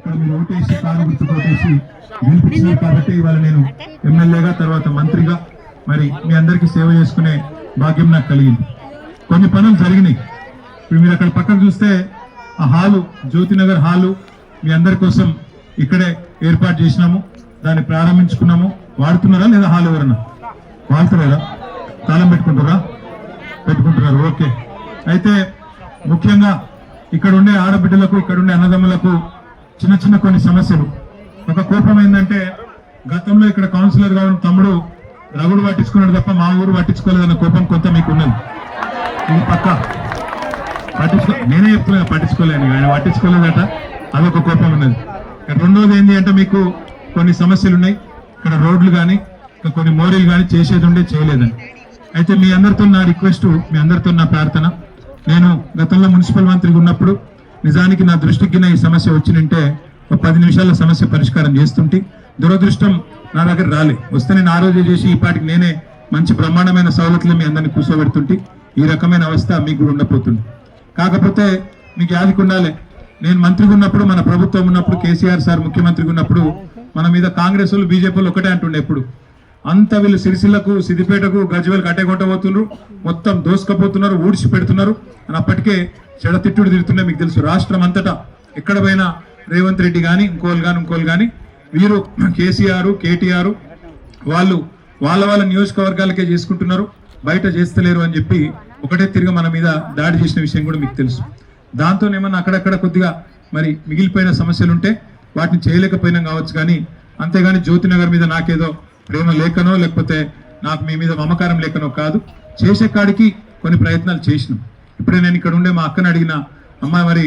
ఇక్కడ మీరు ఓటేసి కారు గుర్తుకు ఓటేసి గెలిపించినారు కాబట్టి ఇవాళ నేను ఎమ్మెల్యేగా తర్వాత మంత్రిగా మరి మీ అందరికీ సేవ చేసుకునే భాగ్యం నాకు కలిగింది. కొన్ని పనులు జరిగినాయి. ఇప్పుడు మీరు అక్కడ పక్కన చూస్తే ఆ హాలు జ్యోతినగర్ హాలు మీ అందరి కోసం ఇక్కడే ఏర్పాటు చేసినాము, దాన్ని ప్రారంభించుకున్నాము. వాడుతున్నారా లేదా హాల్ ఎవరన్నా వాడుతున్నారా? తాళం పెట్టుకుంటున్నారు. ఓకే. అయితే ముఖ్యంగా ఇక్కడ ఉండే ఆడబిడ్డలకు ఇక్కడ ఉండే అన్నదమ్ములకు చిన్న చిన్న కొన్ని సమస్యలు. ఒక కోపం ఏంటంటే గతంలో ఇక్కడ కౌన్సిలర్ గా ఉన్న తమ్ముడు రగుడు పట్టించుకున్నాడు తప్ప మా ఊరు పట్టించుకోలేదన్న కోపం కొంత మీకు ఉన్నది. ఇది పక్క నేనే చెప్తున్నా పట్టించుకోలేను, ఆయన పట్టించుకోలేదట, అదొక కోపం ఉన్నది. రెండోది ఏంటి అంటే మీకు కొన్ని సమస్యలు ఉన్నాయి. ఇక్కడ రోడ్లు కానీ ఇంకా కొన్ని మోరీలు కానీ చేసేది ఉండే చేయలేదని. అయితే మీ అందరితో నా రిక్వెస్ట్, మీ అందరితో నా ప్రార్థన, నేను గతంలో మున్సిపల్ మంత్రిగా ఉన్నప్పుడు నిజానికి నా దృష్టికి ఈ సమస్య వచ్చినంటే ఒక 10 నిమిషాల సమస్య పరిష్కారం చేస్తుంటే దురదృష్టం నా దగ్గర రాలే. వస్తే నేను ఆ రోజు చేసి ఈ పాటికి నేనే మంచి బ్రహ్మాండమైన సౌలతులు మీ అందరినీ కూర్చోబెడుతుంటే ఈ రకమైన అవస్థ మీకు కూడా ఉండబోతుంది. కాకపోతే మీకు యాదికి ఉండాలి, నేను మంత్రిగా ఉన్నప్పుడు మన ప్రభుత్వం ఉన్నప్పుడు కేసీఆర్ సార్ ముఖ్యమంత్రిగా ఉన్నప్పుడు మన మీద కాంగ్రెస్ వాళ్ళు బీజేపీ వాళ్ళు ఒకటే అంటుండే ఎప్పుడు, అంత వీళ్ళు సిరిసిల్లకు సిద్దిపేటకు గజ్వేల్కి అట్టే కొట్టబోతున్నారు, మొత్తం దోసుకపోతున్నారు, ఊడ్చి పెడుతున్నారు అని అప్పటికే చెడతిట్టుడు తిరుగుతుండే. మీకు తెలుసు రాష్ట్రం అంతటా ఎక్కడ పోయినా రేవంత్ రెడ్డి కానీ ఇంకోళ్ళు కానీ వీరు కేసీఆర్ కేటీఆర్ వాళ్ళు వాళ్ళ నియోజకవర్గాలకే చేసుకుంటున్నారు, బయట చేస్తలేరు అని చెప్పి ఒకటే తిరిగి మన మీద దాడి చేసిన విషయం కూడా మీకు తెలుసు. దాంతో ఏమన్నా అక్కడక్కడ కొద్దిగా మరి మిగిలిపోయిన సమస్యలుంటే వాటిని చేయలేకపోయినాం కావచ్చు, కానీ అంతేగాని జ్యోతినగర్ మీద నాకేదో ప్రేమ లేకనో లేకపోతే నాకు మీ మీద మమకారం లేకనో కాదు. చేసే కాడికి కొన్ని ప్రయత్నాలు చేసినాం. ఇప్పుడే నేను ఇక్కడ ఉండే మా అక్కని అడిగిన, అమ్మ మరి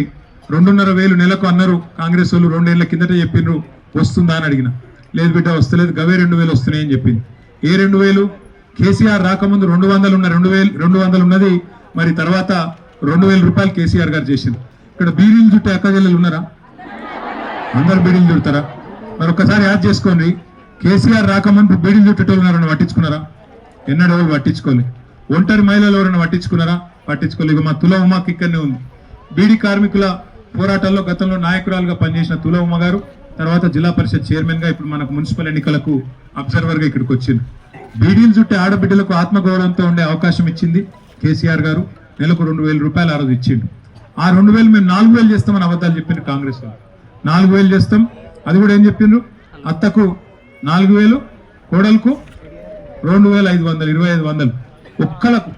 2,500 నెలకు అన్నారు కాంగ్రెస్ వాళ్ళు, 2 ఏళ్ల కిందటే చెప్పిండ్రు వస్తుందా అని అడిగిన. లేదు బిడ్డ వస్తలేదు, గవే 2,000 వస్తున్నాయి అని చెప్పింది. ఏ 2,000? కేసీఆర్ రాకముందు 200 ఉన్నది, మరి తర్వాత 2,000 రూపాయలు కేసీఆర్ గారు చేసింది. ఇక్కడ బీడీలు చుట్టే అక్కజల్లెలు ఉన్నారా? అందరు బీడీలు చుడతారా? మరి ఒక్కసారి యాద్ చేసుకోండి, కేసీఆర్ రాకముందు బీడీలు చుట్టేటోళ్ళు ఎవరైనా పట్టించుకున్నారా? ఎన్నడూ వాళ్ళు పట్టించుకోలే. ఒంటరి మహిళలు ఎవరైనా పట్టించుకున్నారా? పట్టించుకోలేదు. మా తుల ఉమాకి ఇక్కడనే ఉంది. బీడీ కార్మికుల పోరాటాల్లో గతంలో నాయకురాలుగా పనిచేసిన తుల ఉమ గారు తర్వాత జిల్లా పరిషత్ చైర్మన్ గా ఇప్పుడు మనకు మున్సిపల్ ఎన్నికలకు అబ్జర్వర్ గా ఇక్కడికి వచ్చింది. బీడీలు చుట్టే ఆడబిడ్డలకు ఆత్మగౌరవంతో ఉండే అవకాశం ఇచ్చింది కేసీఆర్ గారు. నెలకు 2,000 రూపాయలు ఆ రోజు ఇచ్చిండు. ఆ 2,000 మేము 4,000 చేస్తామని అబద్ధాలు చెప్పిండ్రు కాంగ్రెస్ వాళ్ళు. 4,000 చేస్తాం, అది కూడా ఏం చెప్పిండ్రు, అత్తకు 4,000, కోడలకు 2,500, 2,500 ఒక్కలకు.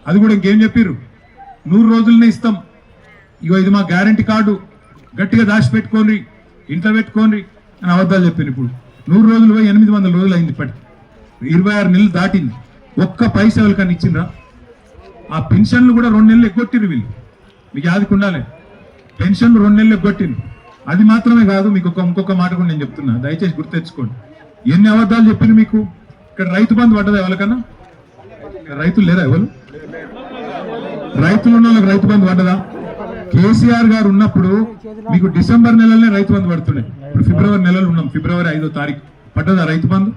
అది కూడా ఇంకేం చెప్పిర్రు, 100 రోజులనే ఇస్తాం, ఇగో ఇది మా గ్యారంటీ కార్డు, గట్టిగా దాచిపెట్టుకోండి, ఇంట్లో పెట్టుకోండి అని అబద్ధాలు చెప్పింది. ఇప్పుడు 100 రోజులు పోయి 800 రోజులు అయింది. ఇప్పటికి 26 నెలలు దాటింది. ఒక్క పైసా ఎవరికన్నా ఇచ్చిండ్రా? ఆ పెన్షన్లు కూడా 2 నెలలు ఎగ్గొట్టిరు వీళ్ళు. మీకు యాదికి ఉండాలి, పెన్షన్లు 2 నెలలు ఎగ్గొట్టింది. అది మాత్రమే కాదు, మీకు ఇంకొక మాట కూడా నేను చెప్తున్నా, దయచేసి గుర్తెచ్చుకోండి. ఎన్ని అబద్ధాలు చెప్పిండ్రు మీకు. ఇక్కడ రైతు బంధు పడ్డదా ఎవరికన్నా? రైతులు లేరా? ఎవరు రైతులు ఉన్న వాళ్ళకి రైతు బంధు పడ్డదా? కేసీఆర్ గారు ఉన్నప్పుడు మీకు డిసెంబర్ నెలలోనే రైతు బంధు పడుతున్నాయి. ఇప్పుడు ఫిబ్రవరి నెలలు ఉన్నాం, ఫిబ్రవరి 5వ తారీఖు పడ్డదా రైతు బంధు?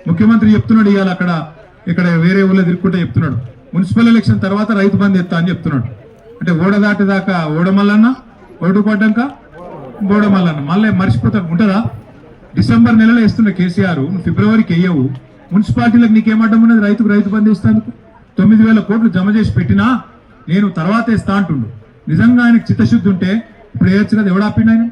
ముఖ్యమంత్రి చెప్తున్నాడు ఇవాళ ఇక్కడ వేరే ఊళ్ళో తిరుక్కుంటే చెప్తున్నాడు, మున్సిపల్ ఎలక్షన్ తర్వాత రైతు బంధు ఎత్తా అని చెప్తున్నాడు. అంటే ఓడదాటిదాకా ఓడమల్లన్న, ఓటు పడ్డాక బోడమల్లన్న, మళ్ళీ మర్చిపోతాడు. ఉంటుందా? డిసెంబర్ నెలలో వేస్తున్న కేసీఆర్ ఫిబ్రవరికి వేయవు. మున్సిపాలిటీలకు నీకేమడ్డం ఉన్నది? రైతు బంధు ఇస్తాను 9,000 కోట్లు జమ చేసి పెట్టినా నేను తర్వాత ఇస్తా అంటుండు. నిజంగా ఆయనకు చిత్తశుద్ధి ఉంటే ఇప్పుడు వేయచ్చు కదా, ఎవడాపిండు ఆయన?